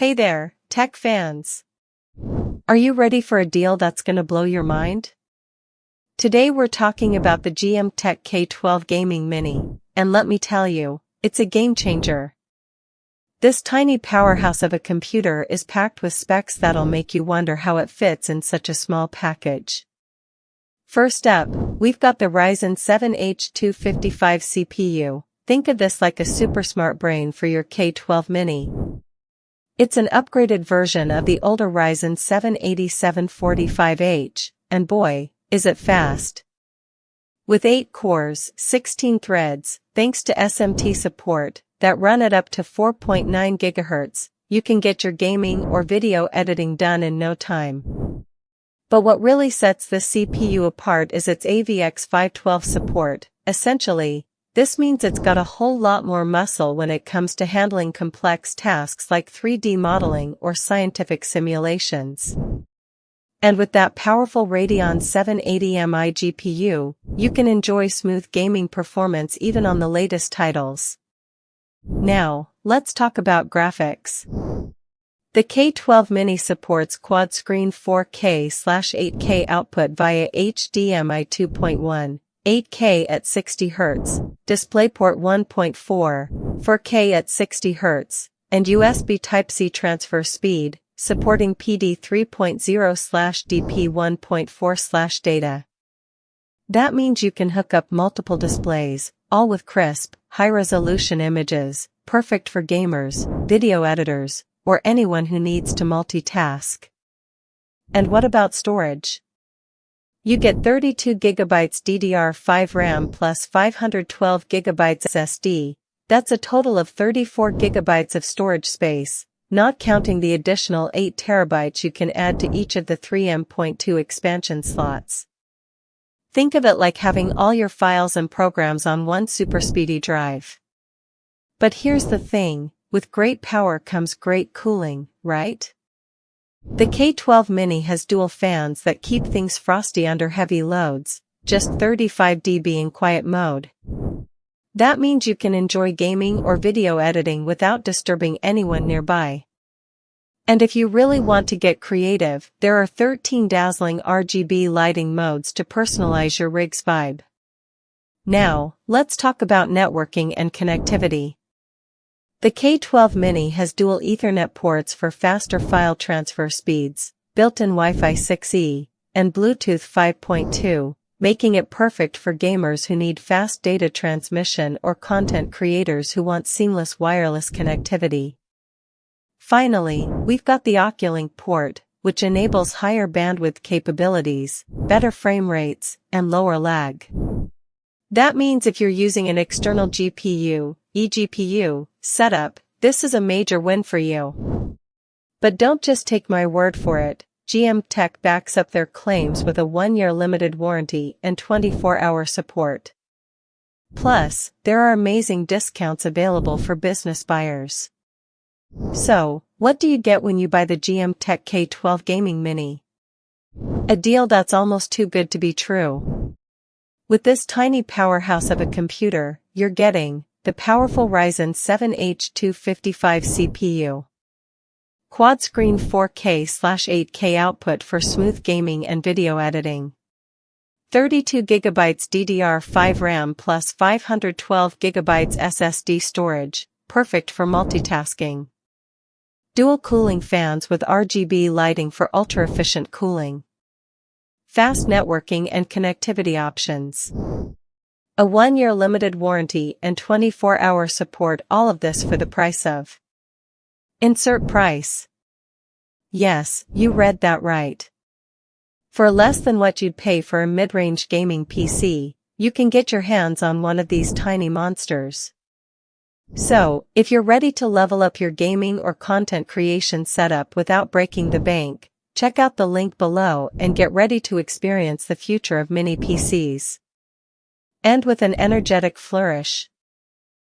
Hey there, tech fans! Are you ready for a deal that's gonna blow your mind? Today we're talking about the GMKtec K12 Gaming Mini, and let me tell you, it's a game changer. This tiny powerhouse of a computer is packed with specs that'll make you wonder how it fits in such a small package. First up, we've got the Ryzen 7 H255 CPU. Think of this like a super smart brain for your K12 Mini. It's an upgraded version of the older Ryzen 7 8745H, and boy, is it fast. With 8 cores, 16 threads, thanks to SMT support, that run at up to 4.9 GHz, you can get your gaming or video editing done in no time. But what really sets this CPU apart is its AVX 512 support. Essentially, this means it's got a whole lot more muscle when it comes to handling complex tasks like 3D modeling or scientific simulations. And with that powerful Radeon 780M iGPU, you can enjoy smooth gaming performance even on the latest titles. Now, let's talk about graphics. The K12 Mini supports quad-screen 4K/8K output via HDMI 2.1. 8K at 60 Hz, DisplayPort 1.4, 4K at 60 Hz, and USB Type-C transfer speed, supporting PD 3.0/DP 1.4/data. That means you can hook up multiple displays, all with crisp, high-resolution images, perfect for gamers, video editors, or anyone who needs to multitask. And what about storage? You get 32GB DDR5 RAM plus 512GB SSD, that's a total of 34GB of storage space, not counting the additional 8TB you can add to each of the 3M.2 expansion slots. Think of it like having all your files and programs on one super speedy drive. But here's the thing, with great power comes great cooling, right? The K12 Mini has dual fans that keep things frosty under heavy loads, just 35 dB in quiet mode. That means you can enjoy gaming or video editing without disturbing anyone nearby. And if you really want to get creative, there are 13 dazzling RGB lighting modes to personalize your rig's vibe. Now, let's talk about networking and connectivity. The K12 Mini has dual Ethernet ports for faster file transfer speeds, built-in Wi-Fi 6E, and Bluetooth 5.2, making it perfect for gamers who need fast data transmission or content creators who want seamless wireless connectivity. Finally, we've got the Oculink port, which enables higher bandwidth capabilities, better frame rates, and lower lag. That means if you're using an external GPU, iGPU, setup, this is a major win for you. But don't just take my word for it, GMKtec backs up their claims with a 1-year limited warranty and 24-hour support. Plus, there are amazing discounts available for business buyers. So, what do you get when you buy the GMKtec K12 Gaming Mini? A deal that's almost too good to be true. With this tiny powerhouse of a computer, you're getting the powerful Ryzen 7 H255 CPU. Quad-screen 4K/8K output for smooth gaming and video editing. 32GB DDR5 RAM plus 512GB SSD storage, perfect for multitasking. Dual cooling fans with RGB lighting for ultra-efficient cooling. Fast networking and connectivity options. A 1-year limited warranty and 24-hour support, all of this for the price of. Insert price. Yes, you read that right. For less than what you'd pay for a mid-range gaming PC, you can get your hands on one of these tiny monsters. So, if you're ready to level up your gaming or content creation setup without breaking the bank, check out the link below and get ready to experience the future of mini PCs. And with an energetic flourish.